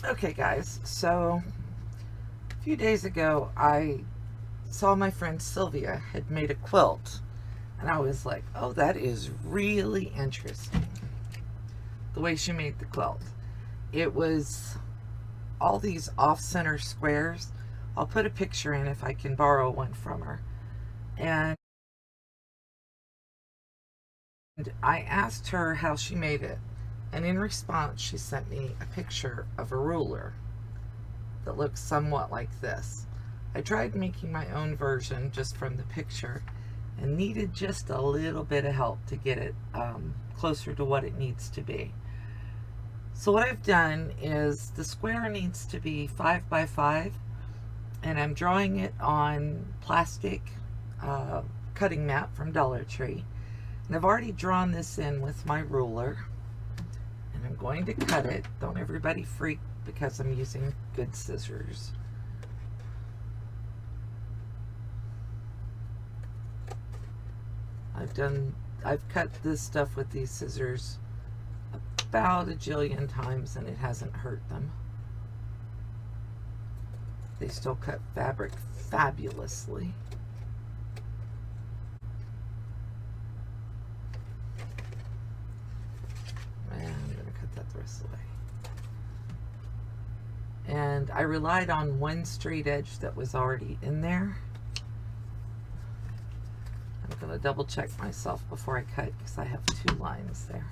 Okay guys, so a few days ago I saw my friend Sylvia had made a quilt, and I was like, oh, that is really interesting the way she made the quilt. It was all these off-center squares. I'll put a picture in if I can borrow one from her. And I asked her how she made it, and in response she sent me a picture of a ruler that looks somewhat like this. I tried making my own version just from the picture and needed just a little bit of help to get it closer to what it needs to be. So what I've done is the square needs to be 5 by 5, and I'm drawing it on plastic cutting mat from Dollar Tree. And I've already drawn this in with my ruler, and I'm going to cut it. Don't everybody freak because I'm using good scissors. I've cut this stuff with these scissors about a jillion times and it hasn't hurt them. They still cut fabric fabulously. And I'm going to cut that the rest of the way. And I relied on one straight edge that was already in there. I'm going to double check myself before I cut because I have 2 lines there.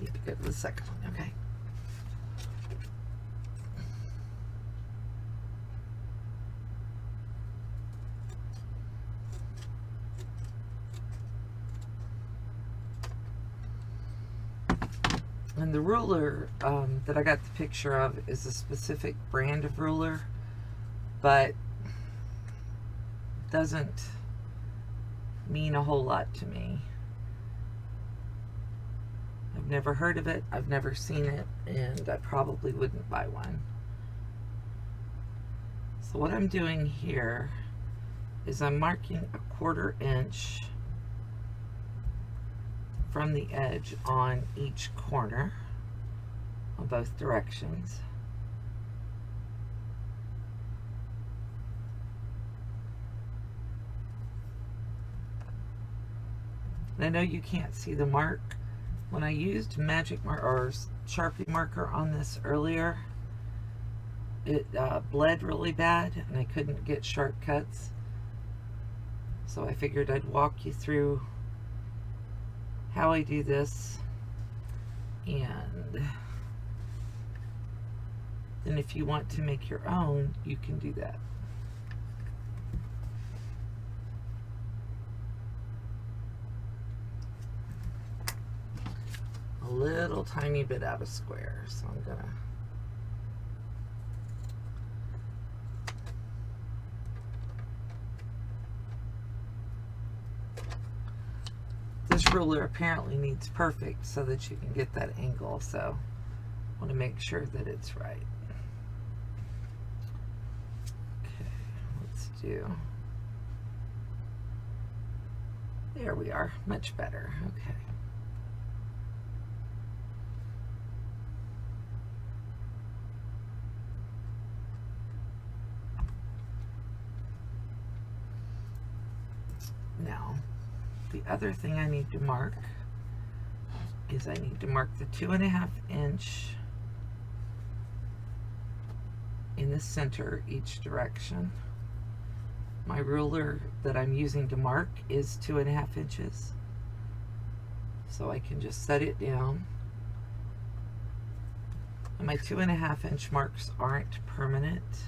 Need to go to the second one, okay. And the ruler that I got the picture of is a specific brand of ruler, but doesn't mean a whole lot to me. I've never heard of it, I've never seen it, and I probably wouldn't buy one. So what I'm doing here is I'm marking a 1/4 inch from the edge on each corner on both directions. And I know you can't see the mark. When I used magic marker or Sharpie marker on this earlier, it bled really bad and I couldn't get sharp cuts. So I figured I'd walk you through how I do this, and then if you want to make your own, you can do that. A little tiny bit out of square, so I'm gonna this ruler apparently needs perfect so that you can get that angle, so I want to make sure that it's right. Okay, let's do, there we are, much better. Okay. Now, the other thing I need to mark is I need to mark the 2.5 inch in the center each direction. My ruler that I'm using to mark is 2.5 inches. So I can just set it down. And my 2.5 inch marks aren't permanent.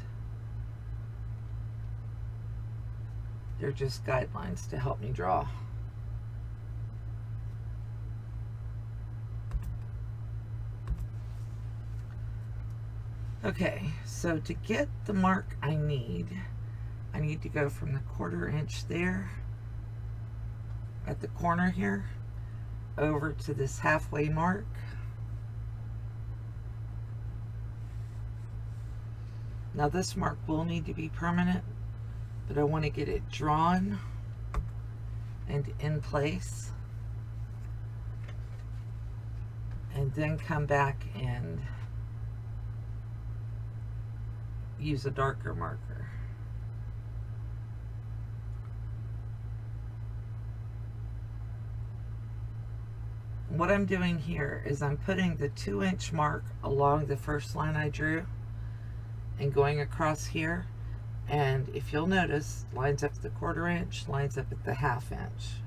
They're just guidelines to help me draw. Okay, so to get the mark I need to go from the 1/4 inch there at the corner here over to this halfway mark. Now this mark will need to be permanent, but I want to get it drawn and in place. and then come back and use a darker marker. What I'm doing here is I'm putting the 2-inch mark along the first line I drew and going across here, and if you'll notice, lines up at the 1/4 inch, lines up at the 1/2 inch.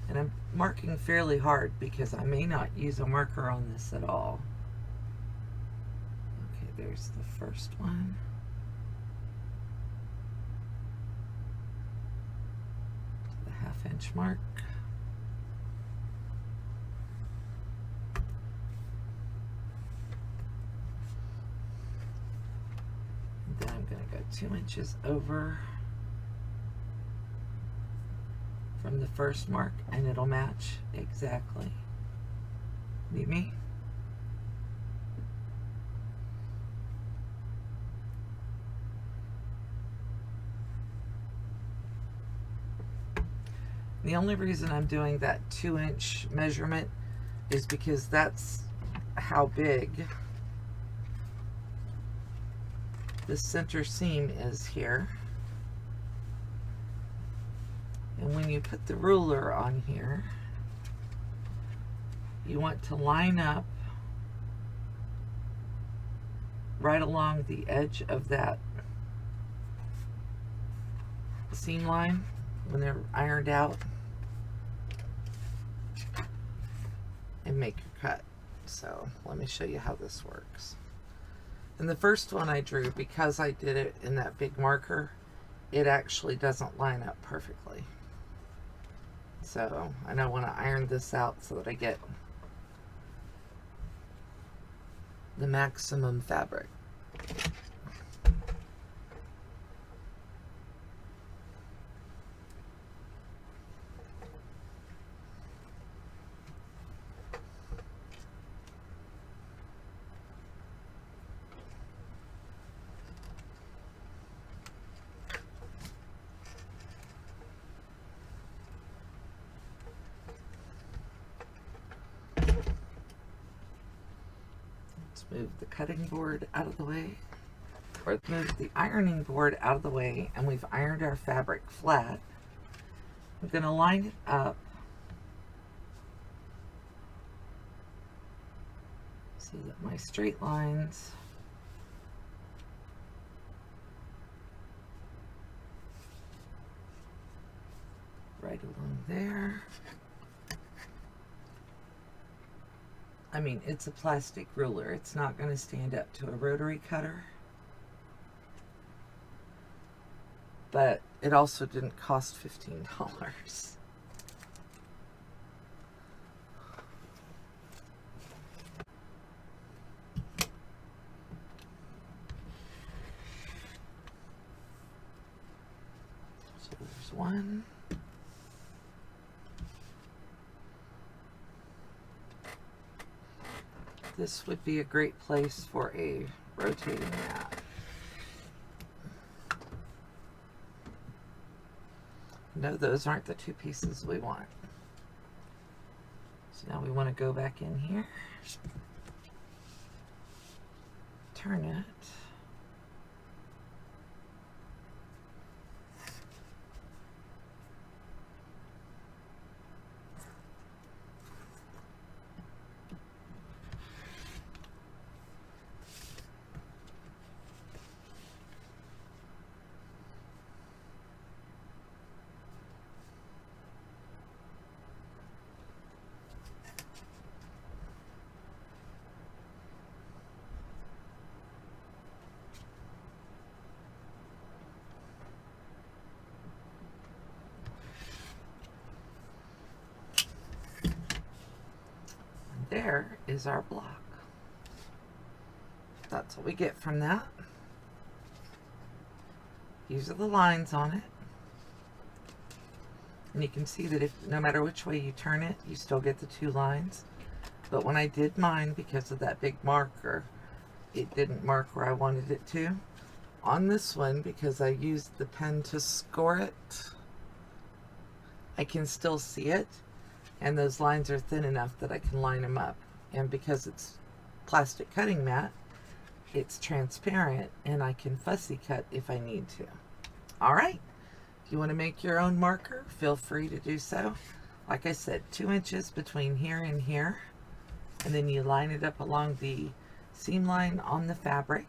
And I'm marking fairly hard because I may not use a marker on this at all. Okay, there's the first one. The 1/2 inch mark. And then I'm going to go 2 inches over from the first mark, and it'll match exactly. Need me? The only reason I'm doing that 2-inch measurement is because that's how big the center seam is here. And when you put the ruler on here, you want to line up right along the edge of that seam line when they're ironed out, and make your cut. So let me show you how this works. And the first one I drew, because I did it in that big marker, it actually doesn't line up perfectly. So, and I want to iron this out so that I get the maximum fabric. Move the cutting board out of the way, or move the ironing board out of the way, and we've ironed our fabric flat. I'm going to line it up so that my straight lines right along there. I mean, it's a plastic ruler. It's not going to stand up to a rotary cutter. But it also didn't cost $15. So there's one. This would be a great place for a rotating mat. No, those aren't the 2 pieces we want. So now we want to go back in here, turn it, there is our block. That's what we get from that. These are the lines on it. And you can see that if no matter which way you turn it, you still get the 2 lines. But when I did mine, because of that big marker, it didn't mark where I wanted it to. on this one, because I used the pen to score it, I can still see it, and those lines are thin enough that I can line them up. And because it's plastic cutting mat, it's transparent, and I can fussy cut if I need to. All right, if you want to make your own marker, feel free to do so. Like I said, 2 inches between here and here, and then you line it up along the seam line on the fabric,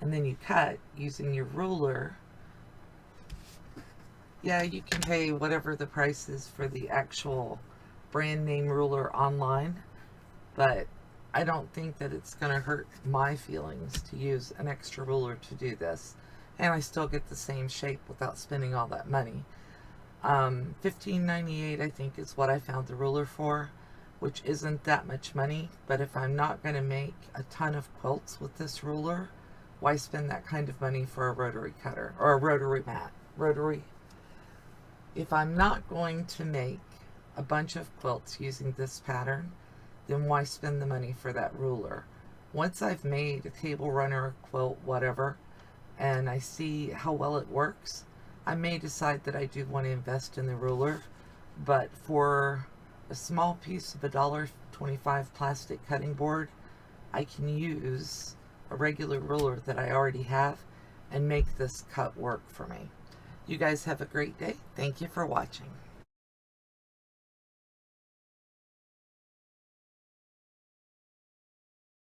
and then you cut using your ruler. Yeah, you can pay whatever the price is for the actual brand name ruler online, but I don't think that it's going to hurt my feelings to use an extra ruler to do this, and I still get the same shape without spending all that money. $15.98 I think is what I found the ruler for, which isn't that much money, but if I'm not going to make a ton of quilts with this ruler, why spend that kind of money for a rotary cutter or a rotary mat? If I'm not going to make a bunch of quilts using this pattern, then why spend the money for that ruler? Once I've made a table runner, a quilt, whatever, and I see how well it works, I may decide that I do want to invest in the ruler. But for a small piece of $1.25 plastic cutting board, I can use a regular ruler that I already have and make this cut work for me. You guys have a great day. Thank you for watching.